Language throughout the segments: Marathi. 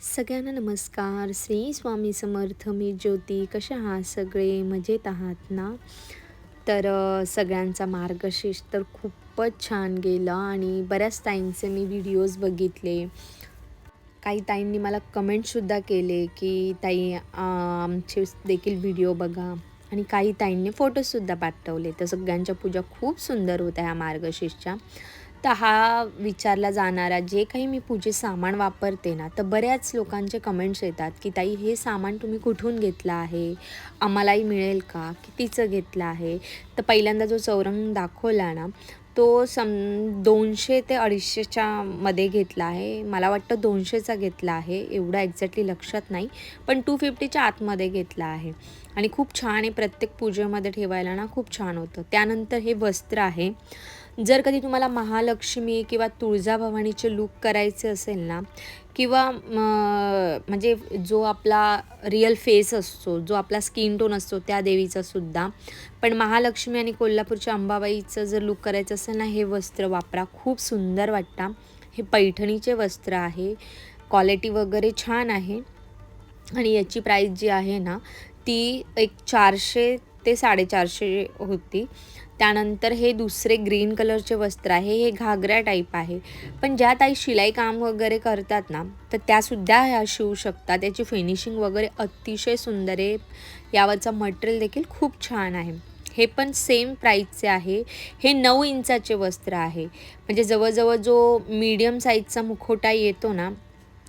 सगळ्यांना नमस्कार. श्री स्वामी समर्थ. मी ज्योती. कशा आहात सगळे? मजेत आहात ना? तर सगळ्यांचा मार्गशीर्ष तर खूपच छान गेला आणि बऱ्याच ताईंचे मी व्हिडिओज बघितले. काही ताईंनी मला कमेंटसुद्धा केले की ताई आमचे देखील व्हिडिओ बघा, आणि काही ताईंनी फोटोसुद्धा पाठवले. तर सगळ्यांच्या पूजा खूप सुंदर होत्या ह्या मार्गशीर्षच्या. तर हा विचारला जाणारा जे काही मी पूजेत सामान वापरते ना, तर बऱ्याच लोकांचे कमेंट्स येतात की ताई हे सामान तुम्ही कुठून घेतलं आहे? आम्हालाही मिळेल का? कितीचं घेतलं आहे? तर पहिल्यांदा जो चौरंग दाखवला ना, तो 200 ते 250च्या मध्ये घेतला आहे. मला वाटतं 200चा घेतला आहे. एवढं एक्झॅक्टली लक्षात नाही. पण 250च्या आतमध्ये घेतला आहे. आणि खूप छान आहे. प्रत्येक पूजेमध्ये ठेवायला ना खूप छान होतं. त्यानंतर हे वस्त्र आहे. जर कधी तुम्हाला महालक्ष्मी किंवा तुळजाभवानीचे लूक करायचे असेल ना, किंवा म्हणजे जो आपला रिअल फेस असतो, जो आपला स्किन टोन असतो त्या देवीचा सुद्धा, पण महालक्ष्मी आणि कोल्हापूरच्या अंबाबाईचं जर लूक करायचं असेल ना, हे वस्त्र वापरा. खूप सुंदर वाटतं. हे पैठणीचे वस्त्र आहे. क्वालिटी वगैरे छान आहे. आणि याची प्राईस जी आहे ना, ती एक 400 ते 450 होती. त्यानंतर हे दुसरे ग्रीन कलरचे वस्त्र आहे. हे घागऱ्या टाईप आहे. पण ज्या ताई शिलाई काम वगैरे करतात ना, तर त्यासुद्धा ह्या शिवू शकतात. त्याची फिनिशिंग वगैरे अतिशय सुंदर आहे. यावरचा मटेरियल देखील खूप छान आहे. हे पण सेम प्राईसचे आहे. हे 9 इंचाचे वस्त्र आहे. म्हणजे जवळजवळ जो मीडियम साईजचा मुखवटा येतो ना,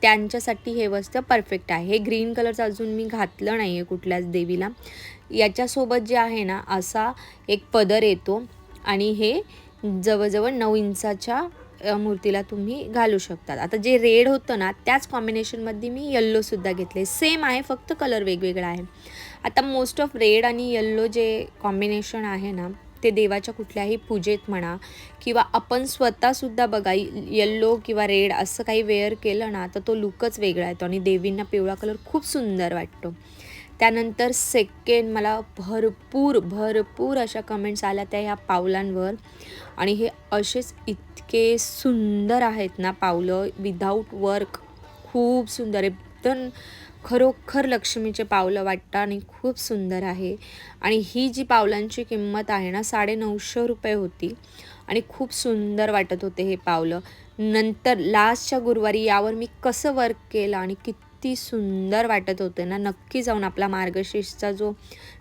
त्यांच्यासाठी हे वस्त्र परफेक्ट आहे. हे ग्रीन कलरचं अजून मी घातलं नाही आहे कुठल्याच देवीला. याच्यासोबत जे आहे ना, असा एक पदर येतो आणि हे जवळजवळ 9 इंचाच्या मूर्तीला तुम्ही घालू शकतात. आता जे रेड होतं ना, त्याच कॉम्बिनेशनमध्ये मी येल्लोसुद्धा घेतले. सेम आहे, फक्त कलर वेगवेगळा आहे. आता मोस्ट ऑफ रेड आणि येल्लो जे कॉम्बिनेशन आहे ना, ते देवाच्या कुठल्याही पूजेत म्हणा किंवा आपण स्वतःसुद्धा बघा, येल्लो किंवा रेड असं काही वेअर केलं ना, तर तो लुकच वेगळा येतो आणि देवींना पिवळा कलर खूप सुंदर वाटतो. त्यानंतर सेकंड मला भरपूर अशा कमेंट्स आल्या त्या ह्या पावलांवर, आणि हे असेच इतके सुंदर आहेत ना पावलं, विदाऊट वर्क. खूप सुंदर, एकदम खरोखर लक्ष्मीचे पावलं वाटतं आणि खूप सुंदर आहे. आणि ही जी पावलांची किंमत आहे ना, ₹950 होती आणि खूप सुंदर वाटत होते हे पावलं. नंतर लास्टच्या गुरुवारी यावर मी कसं वर्क केलं आणि किती सुंदर वाटत होते ना. नक्की जाऊन आपला मार्गशीर्षचा जो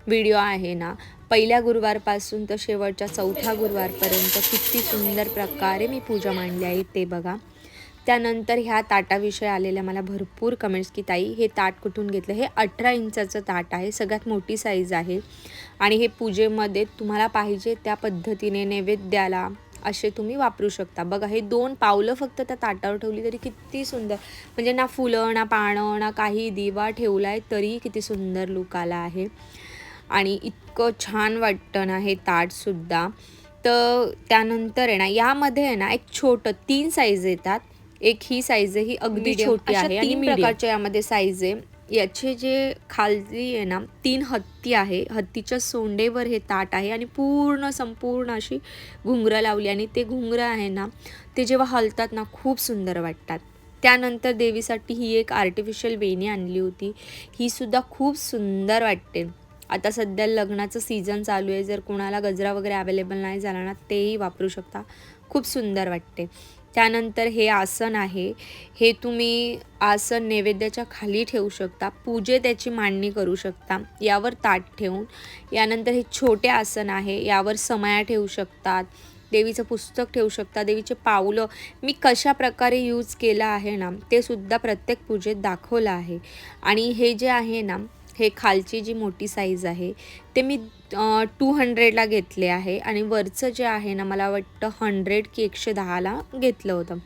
व्हिडिओ आहे ना, पहिल्या गुरुवारपासून तर शेवटच्या 4थ्या गुरुवारपर्यंत किती सुंदर प्रकारे मी पूजा मांडली आहे ते बघा. त्यानंतर ह्या ताटाविषयी आलेल्या मला भरपूर कमेंट्स की ताई हे ताट कुठून घेतलं? हे 18 इंचाचं ताट आहे. सगळ्यात मोठी साईज आहे आणि हे पूजेमध्ये तुम्हाला पाहिजे त्या पद्धतीने नैवेद्याला असे तुम्ही वापरू शकता. बघा, हे 2 पावलं फक्त त्या ताटावर ठेवली तरी किती सुंदर, म्हणजे ना फुलं, ना पानं, ना काही दिवा ठेवला आहे तरीही किती सुंदर लूक आला आहे. आणि इतकं छान वाटतं ना हे ताटसुद्धा. तर त्यानंतर आहे ना, यामध्ये आहे ना एक छोटं 3 साईज येतात. एक ही साईज आहे, ही अगदी मीडियम, छोटी अशा आहे आणि 3 मीडियम प्रकारच्या यामध्ये साईज आहे. याचे जे खाली आहे ना, 3 हत्ती आहे. हत्तीच्या सोंडेवर हे ताट आहे आणि संपूर्ण अशी घुंगरं लावली, आणि ते घुंगरं आहे ना, ते जेव्हा हलतात ना खूप सुंदर वाटतात. त्यानंतर देवीसाठी ही एक आर्टिफिशियल वेणी आणली होती. ही सुद्धा खूप सुंदर वाटते. आता सध्या लग्नाचं सीझन चालू आहे. जर कोणाला गजरा वगैरे अवेलेबल नाही झाला ना, तेही वापरू शकता. खूप सुंदर वाटते. त्यानंतर हे आसन आहे. हे तुम्ही आसन नैवेद्याच्या खाली ठेवू शकता. पूजेत त्याची मांडणी करू शकता. यावर ताट ठेवून. यानंतर हे छोटे आसन आहे. यावर समया ठेवू शकतात. देवीचं पुस्तक ठेवू शकता. देवीचे पावलं मी कशा प्रकारे यूज केलं आहे ना, ते सुद्धा प्रत्येक पूजेत दाखवलं आहे. आणि हे जे आहे ना, हे खालची जी मोठी साईज आहे ते मी 200ला घेतले आहे आणि वरचं जे आहे ना, मला वाटतं 100 की 110ला घेतलं होतं.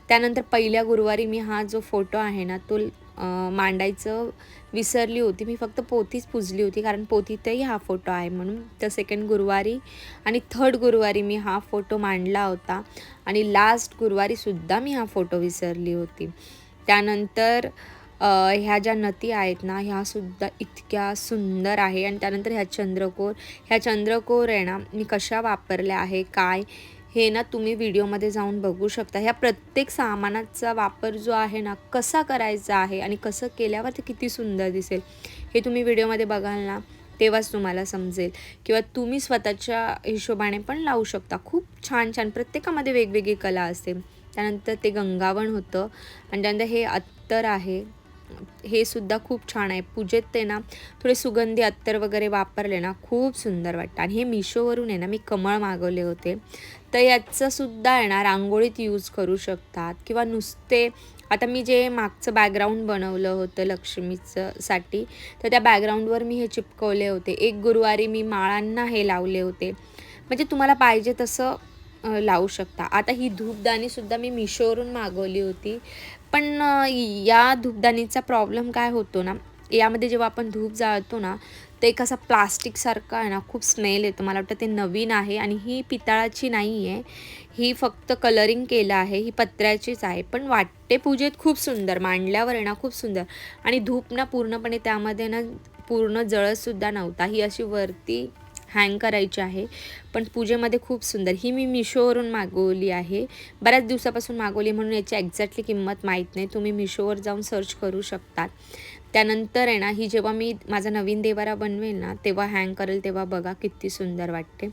त्यानंतर पहिल्या गुरुवारी मी हा जो फोटो आहे ना, तो मांडायचं विसरली होती. मी फक्त पोथीच पुजली होती, कारण पोथीतही हा फोटो आहे म्हणून. तर सेकंड गुरुवारी आणि थर्ड गुरुवारी मी हा फोटो मांडला होता आणि लास्ट गुरुवारीसुद्धा मी हा फोटो विसरली होती. त्यानंतर ह्या ज्या नती आहेत ना, ह्यासुद्धा इतक्या सुंदर आहे. आणि त्यानंतर ह्या चंद्रकोर आहे ना, मी कशा वापरल्या आहे, काय, हे ना तुम्ही व्हिडिओमध्ये जाऊन बघू शकता. ह्या प्रत्येक सामानाचा वापर जो आहे ना कसा करायचा आहे आणि कसं केल्यावर ते किती सुंदर दिसेल हे तुम्ही व्हिडिओमध्ये बघाल ना तेव्हाच तुम्हाला समजेल. किंवा तुम्ही स्वतःच्या हिशोबाने पण लावू शकता. खूप छान छान प्रत्येकामध्ये वेगवेगळी कला असते. त्यानंतर ते गंगावन होतं आणि त्यानंतर हे अत्तर आहे. हे सुद्धा खूप छान आहे. पूजेत ते ना थोडे सुगंधी अत्तर वगैरे वापरले ना खूप सुंदर वाटतं. आणि हे मिशोवरून आहे ना मी कमळ मागवले होते. तर याचंसुद्धा आहे ना रांगोळीत यूज करू शकतात किंवा नुसते आता मी जे मागचं बॅकग्राऊंड बनवलं होतं लक्ष्मीचं साठी तर त्या बॅकग्राऊंडवर मी हे चिपकवले होते. एक गुरुवारी मी माळांना हे लावले होते. म्हणजे तुम्हाला पाहिजे तसं लावू शकता. आता ही धूपदाणीसुद्धा मी मिशोवरून मागवली होती. पण या धूपदाणीचा प्रॉब्लेम काय होतो ना, यामध्ये जेव्हा आपण धूप जाळतो ना, ते एक असा प्लास्टिकसारखं आहे ना, खूप स्मेल येतं. मला वाटतं ते नवीन आहे आणि ही पितळाची नाही आहे. ही फक्त कलरिंग केलं आहे. ही पत्र्याचीच आहे. पण वाटते पूजेत खूप सुंदर. मांडल्यावर आहे ना खूप सुंदर आणि धूप ना पूर्णपणे त्यामध्ये ना पूर्ण जळतसुद्धा नव्हता. ही अशी वरती हँग करायची आहे. पण पूजेमध्ये खूप सुंदर. ही मी मिशोवरून मागवली आहे. बऱ्याच दिवसापासून मागवली म्हणून याची एक्झॅक्टली किंमत माहीत नाही. तुम्ही मिशोवर जाऊन सर्च करू शकता. त्यानंतर आहे ना, ही जेव्हा मी माझा नवीन देवारा बनवेल ना, तेव्हा हँग करेल तेव्हा बघा किती सुंदर वाटते.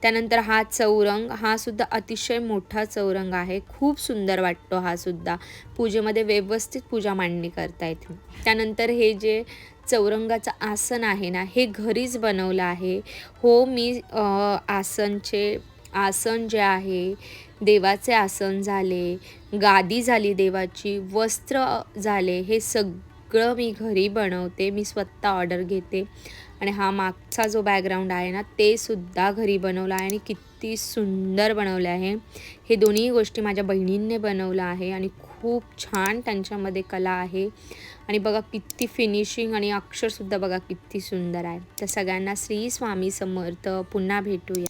त्यानंतर हा चौरंग, हा सुद्धा अतिशय मोठा चौरंग आहे. खूप सुंदर वाटतो हा सुद्धा. पूजेमध्ये व्यवस्थित पूजा मांडणी करता येते. त्यानंतर हे जे चौरंगाचं आसन आहे ना, हे घरीच बनवलं आहे. हो, मी आसन जे आहे, देवाचे आसन झाले, गादी झाली देवाची, वस्त्र झाले, हे सगळं मी घरी बनवते. मी स्वतः ऑर्डर घेते आणि हा मागचा जो बॅकग्राऊंड आहे ना, ते सुद्धा घरी बनवला आहे आणि किती सुंदर बनवलं आहे. हे दोन्ही गोष्टी माझ्या बहिणींनी बनवलं आहे आणि खूप छान त्यांच्यामध्ये कला आहे. आणि बघा किती फिनिशिंग आणि अक्षरसुद्धा बघा किती सुंदर आहे. तर सगळ्यांना श्री स्वामी समर्थ. पुन्हा भेटूया.